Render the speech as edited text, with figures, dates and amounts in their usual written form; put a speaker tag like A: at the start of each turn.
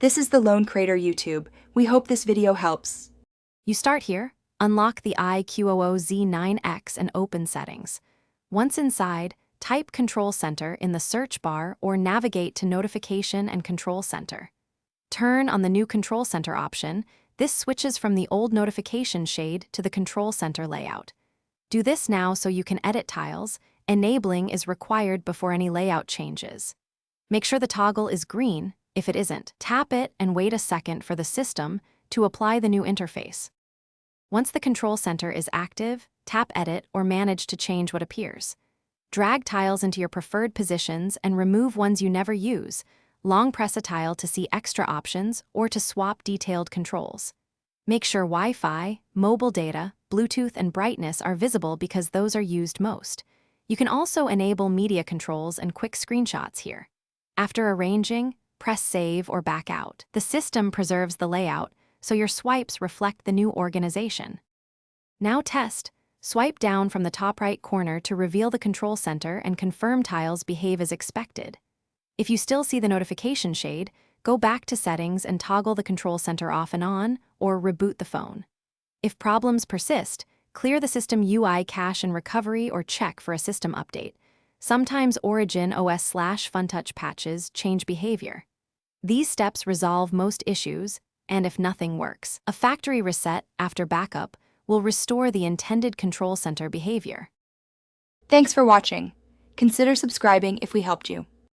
A: This is the Lone Crater YouTube. We hope this video helps.
B: You start here, unlock the Iqoo Z9x and open Settings. Once inside, type Control Center in the search bar or navigate to Notification and Control Center. Turn on the new Control Center option. This switches from the old notification shade to the Control Center layout. Do this now so you can edit tiles. Enabling is required before any layout changes. Make sure the toggle is green. If it isn't, tap it and wait a second for the system to apply the new interface. Once the Control Center is active, tap Edit or Manage to change what appears. Drag tiles into your preferred positions and remove ones you never use. Long press a tile to see extra options or to swap detailed controls. Make sure Wi-Fi, mobile data, Bluetooth, and brightness are visible because those are used most. You can also enable media controls and quick screenshots here. After arranging, press Save or back out. The system preserves the layout, so your swipes reflect the new organization. Now test. Swipe down from the top right corner to reveal the Control Center and confirm tiles behave as expected. If you still see the notification shade, go back to Settings and toggle the Control Center off and on, or reboot the phone. If problems persist, clear the system UI cache and recovery or check for a system update. Sometimes Origin OS/FunTouch patches change behavior. These steps resolve most issues, and if nothing works, a factory reset after backup will restore the intended Control Center behavior.
A: Thanks for watching. Consider subscribing if we helped you.